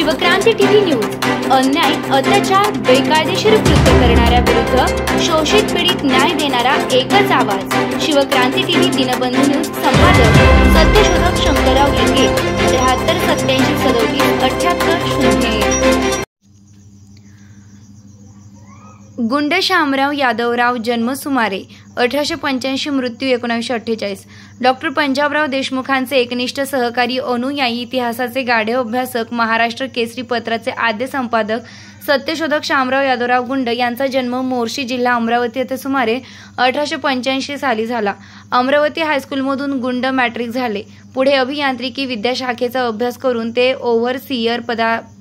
Shivkranti TV news अन्याय, अत्याचार, बेकायदेशीर कृत्य करणाऱ्या विरुद्ध शोषित पीडित न्याय देणारा एकच आवाज। शिवक्रांती टीव्ही दिनबंधू न्यूज संपादक सत्यशोधक शंकरराव लिंगे 73 87 37 78 01। गुंड शामराव यादवराव, जन्म सुमारे 1885, मृत्यू 1948। डॉक्टर पंजाबराव देशमुखांचे एकनिष्ठ सहकारी, अनुयायी, इतिहासाचे गाढे अभ्यासक, महाराष्ट्र केसरी पत्राचे आद्य संपादक सत्यशोधक शामराव यादवराव गुंड यांचा जन्म मोर्शी, जिल्हा अमरावती येथे सुमारे 1885 साली झाला। अमरावती हायस्कूलमधून गुंड मॅट्रिक झाले। पुढे अभियांत्रिकी विद्याशाखेचा अभ्यास करून ते ओव्हरसियर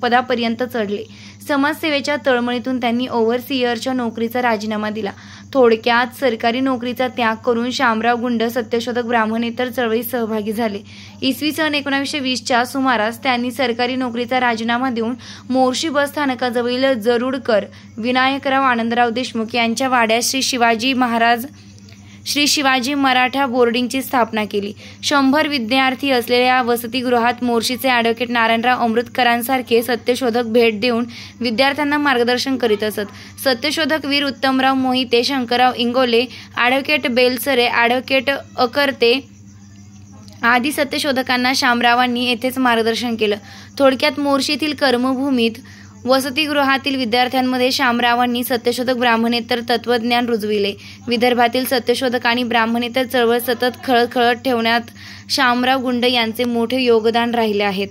पदापर्यंत चढले। समाजसेवेच्या तळमळीतून त्यांनी ओव्हरसियरच्या नोकरीचा राजीनामा दिला। थोडक्यात सरकारी नोकरीचा त्याग करून शामराव गुंड सत्यशोधक ब्राह्मणेतर चळवळीत सहभागी झाले। इसवी सन 1920च्या सुमारास त्यांनी सरकारी नोकरीचा राजीनामा देऊन मोर्शी बस स्थानकाजवळील जरुडकर विनायकराव आनंदराव देशमुख यांच्या वाड्यात श्री शिवाजी मराठा बोर्डिंगची स्थापना केली। 100 विद्यार्थी असलेल्या वसतिगृहात मोर्शीचे ॲडव्होकेट नारायणराव अमृतकरांसारखे सत्यशोधक भेट देऊन विद्यार्थ्यांना मार्गदर्शन करीत असत। सत्यशोधक वीर उत्तमराव मोहिते, शंकरराव इंगोले, ॲडव्होकेट बेलसरे, ॲडव्होकेट अकर्ते आदी सत्यशोधकांना शामरावांनी येथेच मार्गदर्शन केलं। थोडक्यात मोर्शीतील कर्मभूमीत वसतिगृहातील विद्यार्थ्यांमध्ये शामरावांनी सत्यशोधक ब्राह्मणेतर तत्वज्ञान रुजविले। विदर्भातील सत्यशोधक आणि ब्राह्मणेतर चळवळ सतत खळखळत ठेवण्यात शामराव गुंड यांचे मोठे योगदान राहिले आहेत।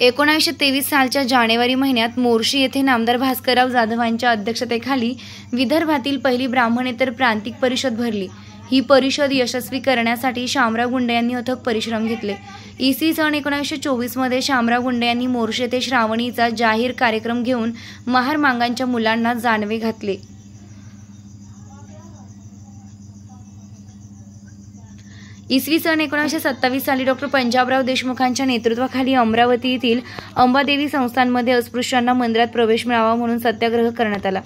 1923 सालच्या जानेवारी महिन्यात मोर्शी येथे नामदार भास्करराव जाधवांच्या अध्यक्षतेखाली विदर्भातील पहिली ब्राह्मणेतर प्रांतिक परिषद भरली। ही परिषद यशस्वी करण्यासाठी शामराव गुंड यांनी अथक परिश्रम घेतले। इसवी सन 1924 मध्ये शामराव गुंड यांनी मोर्शी येथे श्रावणीचा जाहीर कार्यक्रम घेऊन महार मांगांच्या मुलांना जानवे घातले। इसवी सन 1927 साली डॉक्टर पंजाबराव देशमुखांच्या नेतृत्वाखाली अमरावती येथील अंबादेवी संस्थानमध्ये अस्पृश्यांना मंदिरात प्रवेश मिळावा म्हणून सत्याग्रह करण्यात आला।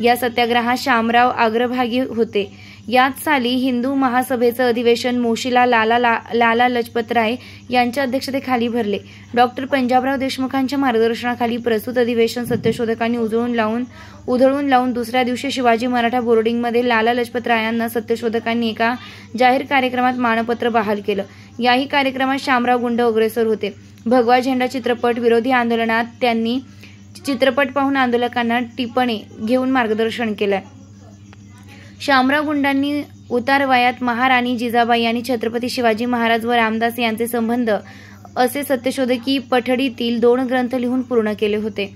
या सत्याग्रहात शामराव अग्रभागी होते। याच साली हिंदू महासभेचं अधिवेशन मोशीला लाला लजपतराय यांच्या अध्यक्षतेखाली भरले। डॉक्टर पंजाबराव देशमुखांच्या मार्गदर्शनाखाली प्रस्तुत अधिवेशन सत्यशोधकांनी उधळून लावून दुसऱ्या दिवशी शिवाजी मराठा बोर्डिंगमध्ये लाला लजपतरायांना सत्यशोधकांनी एका जाहीर कार्यक्रमात मानपत्र बहाल केलं। याही कार्यक्रमात शामराव गुंड अग्रेसर होते। भगवा झेंडा चित्रपट विरोधी आंदोलनात त्यांनी चित्रपट पाहून आंदोलकांना टिपणे घेऊन मार्गदर्शन केलं। शामराव गुंडांनी उतार वयात महाराणी जिजाबाई आणि छत्रपती शिवाजी महाराज व रामदास यांचे संबंध असे सत्यशोधकी पठडीतील 2 ग्रंथ लिहून पूर्ण केले होते।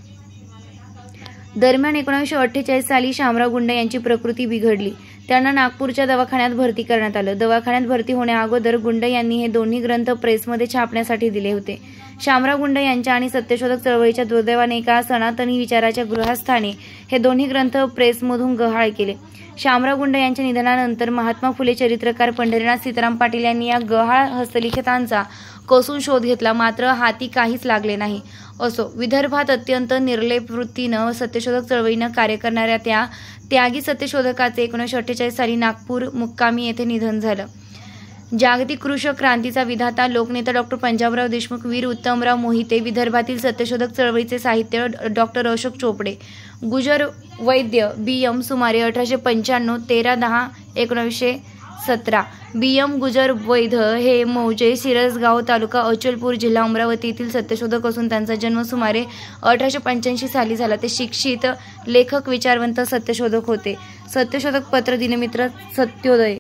दरम्यान 1948 साली शामराव गुंड यांची प्रकृती बिघडली। त्यांना नागपूरच्या दवाखान्यात भरती करण्यात आलं। दवाखान्यात भरती होण्याअगोदर गुंड यांनी हे दोन्ही ग्रंथ प्रेसमध्ये छापण्यासाठी दिले होते। शामराव गुंड यांच्या आणि सत्यशोधक चळवळीच्या दुर्दैवाने एका सनातनी विचाराच्या गृहस्थाने हे दोन्ही ग्रंथ प्रेसमधून गहाळ केले। शामराव गुंड यांच्या निधनानंतर महात्मा फुले चरित्रकार पंढरीनाथ सीताराम पाटील यांनी या गहाळ हस्तलिखितांचा कसून शोध घेतला, मात्र हाती काहीच लागले नाही। असो, विदर्भात अत्यंत निर्लेप वृत्तीनं सत्यशोधक चळवळीनं कार्य करणाऱ्या त्या त्यागी सत्यशोधकाचे 1948 साली नागपूर मुक्कामी येथे निधन झालं। जागतिक कृषक क्रांतीचा विधाता लोकनेता डॉक्टर पंजाबराव देशमुख, वीर उत्तमराव मोहिते, विदर्भातील सत्यशोधक चळवळीचे साहित्य डॉक्टर अशोक चोपडे, गुजर वैद्य BM, सुमारे 1895 13-10-1917। BM गुजर वैद्य हे मौजे, सिरसगाव तालुका, अचलपूर जिल्हा, अमरावती येथील सत्यशोधक असून त्यांचा जन्म सुमारे 1885 साली झाला। ते शिक्षित, लेखक, विचारवंत सत्यशोधक होते। सत्यशोधक पत्र, दिनमित्र, सत्योदय।